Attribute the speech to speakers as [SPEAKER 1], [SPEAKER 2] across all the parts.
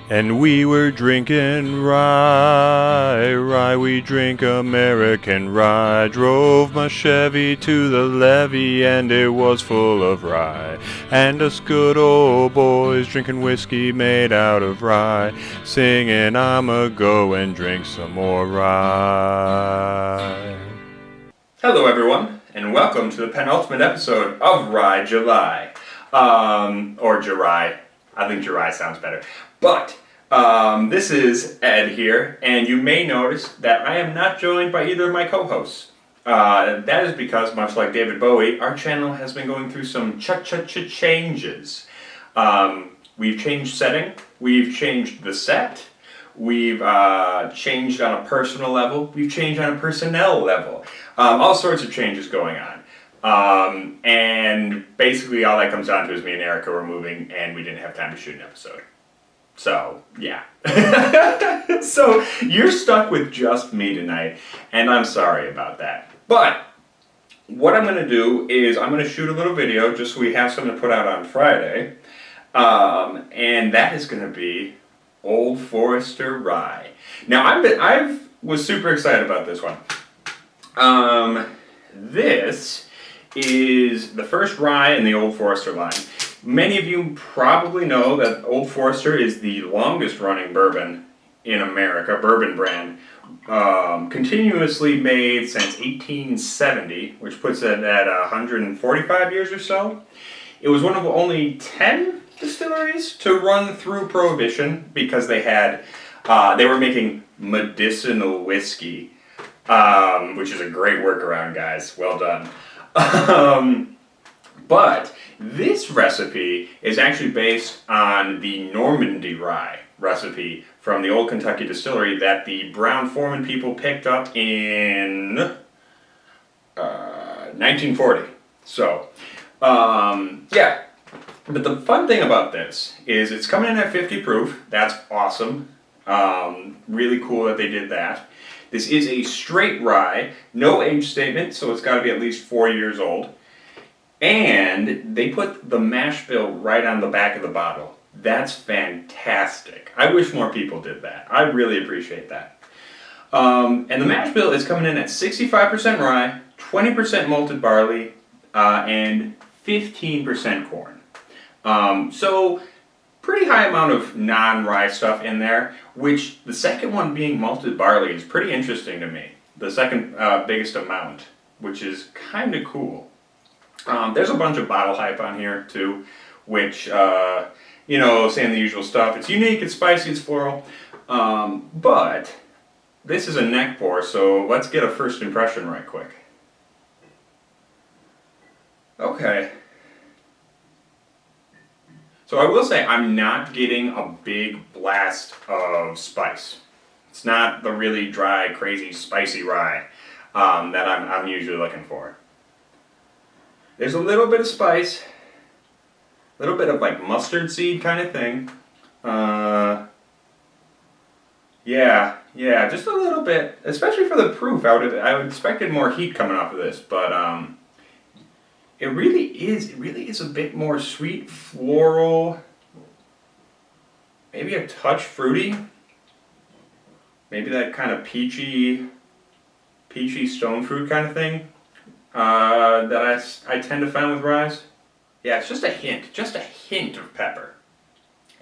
[SPEAKER 1] And we were drinking rye, rye we drink American rye. Drove my Chevy to the levee and it was full of rye. And us good old boys drinking whiskey made out of rye, singing I'ma go and drink some more rye.
[SPEAKER 2] Hello everyone, and welcome to the penultimate episode of Rye July. Or JuRye. I think JuRye sounds better. But, this is Ed here, and you may notice that I am not joined by either of my co-hosts. That is because, much like David Bowie, our channel has been going through some changes. We've changed setting, we've changed the set, we've changed on a personal level, we've changed on a personnel level. All sorts of changes going on. And basically all that comes down to is me and Erica were moving and we didn't have time to shoot an episode. So, yeah. So, you're stuck with just me tonight, and I'm sorry about that. But, what I'm going to do is I'm going to shoot a little video just so we have something to put out on Friday. And that is going to be Old Forester Rye. Now, I was super excited about this one. This is the first rye in the Old Forester line. Many of you probably know that Old Forester is the longest running bourbon in America, bourbon brand, continuously made since 1870, which puts it at 145 years or so. It was one of only 10 distilleries to run through Prohibition because they were making medicinal whiskey. Which is a great workaround, guys. Well done. But this recipe is actually based on the Normandy rye recipe from the Old Kentucky distillery that the Brown-Forman people picked up in 1940. So, yeah. But the fun thing about this is it's coming in at 50 proof. That's awesome. Really cool that they did that. This is a straight rye, no age statement, so it's got to be at least 4 years old. And they put the Mashbill right on the back of the bottle. That's fantastic. I wish more people did that. I really appreciate that. And the Mashbill is coming in at 65% rye, 20% malted barley, and 15% corn. So pretty high amount of non-rye stuff in there, which the second one being malted barley is pretty interesting to me. The second biggest amount, which is kind of cool. There's a bunch of bottle hype on here too, which, saying the usual stuff. It's unique, it's spicy, it's floral. But this is a neck pour, so let's get a first impression right quick. Okay. So I will say I'm not getting a big blast of spice. It's not the really dry, crazy, spicy rye that I'm usually looking for. There's a little bit of spice, a little bit of like mustard seed kind of thing. Yeah, just a little bit, especially for the proof. I would expected more heat coming off of this, but It really is a bit more sweet, floral, maybe a touch fruity, maybe that kind of peachy stone fruit kind of thing that I tend to find with ryes. Yeah, it's just a hint of pepper.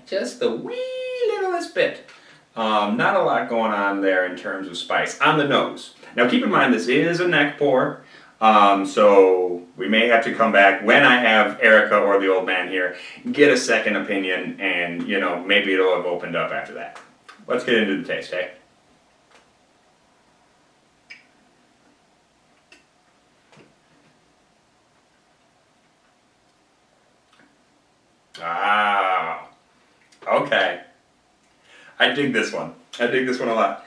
[SPEAKER 2] Just the wee littlest bit. Not a lot going on there in terms of spice on the nose. Now keep in mind this is a neck pour. So we may have to come back when I have Erica or the old man here, get a second opinion, and, maybe it'll have opened up after that. Let's get into the taste, eh? Ah, okay. I dig this one. I dig this one a lot.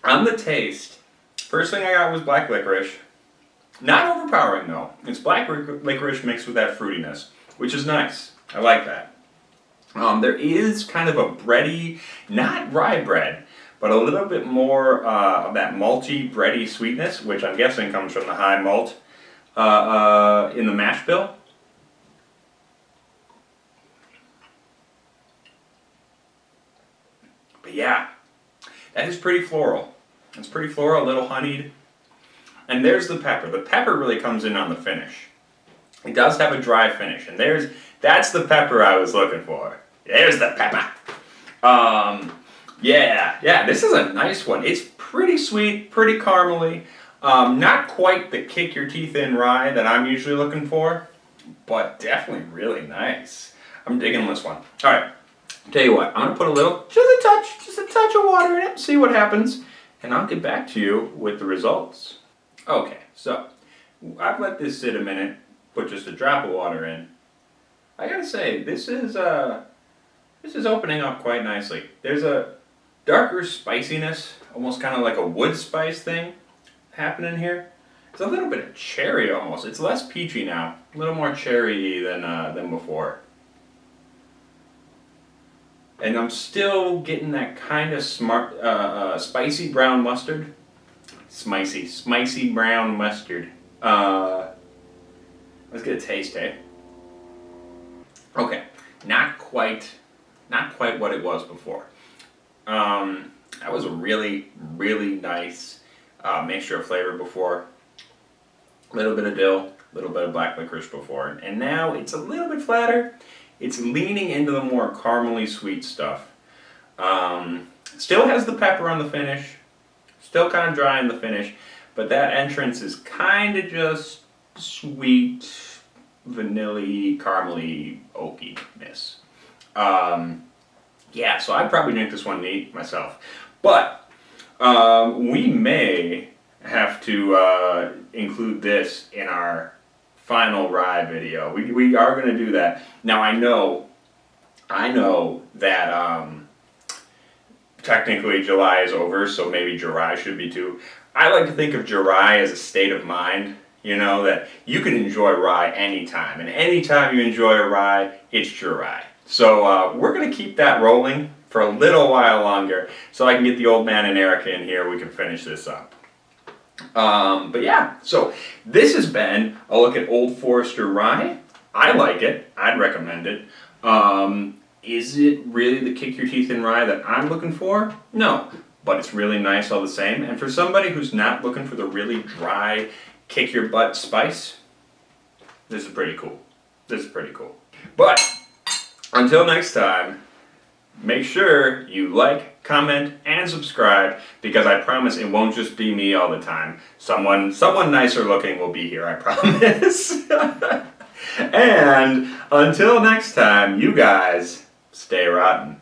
[SPEAKER 2] On the taste, first thing I got was black licorice. Not overpowering though. It's black licorice mixed with that fruitiness, which is nice. I like that. There is kind of a bready, not rye bread, but a little bit more of that malty, bready sweetness, which I'm guessing comes from the high malt in the mash bill. yeah, that is pretty floral. It's pretty floral, a little honeyed. And there's the pepper. The pepper really comes in on the finish. It does have a dry finish, and that's the pepper I was looking for. There's the pepper. Yeah, this is a nice one. It's pretty sweet, pretty caramely. Not quite the kick your teeth in rye that I'm usually looking for, but definitely really nice. I'm digging this one. All right, tell you what, I'm gonna put just a touch of water in it, see what happens, and I'll get back to you with the results. Okay, so I've let this sit a minute, put just a drop of water in. I gotta say, this is opening up quite nicely. There's a darker spiciness, almost kind of like a wood spice thing happening here. It's a little bit of cherry almost. It's less peachy now, a little more cherry than before. And I'm still getting that kind of spicy brown mustard. Spicy brown mustard. Let's get a taste, eh? Okay, not quite what it was before. That was a really, really nice mixture of flavor before. A little bit of dill, a little bit of black licorice before, and now it's a little bit flatter. It's leaning into the more caramely sweet stuff. Still has the pepper on the finish, still kind of dry in the finish, but that entrance is kind of just sweet, vanilla-y, caramely, oakiness. Yeah, so I'd probably drink this one neat myself. But we may have to include this in our final rye video. We are going to do that. Now I know that technically July is over, so maybe JuRye should be too. I like to think of JuRye as a state of mind, you know, that you can enjoy rye anytime, and anytime you enjoy a rye, it's JuRye. So we're going to keep that rolling for a little while longer so I can get the old man and Erica in here, we can finish this up. But yeah, so this has been a look at Old Forester Rye. I like it. I'd recommend it. Is it really the kick your teeth in rye that I'm looking for? No, but it's really nice all the same. And for somebody who's not looking for the really dry, kick your butt spice, this is pretty cool. This is pretty cool. But until next time, make sure you like, comment, and subscribe, because I promise it won't just be me all the time. Someone nicer looking will be here, I promise. And until next time, you guys stay rotten.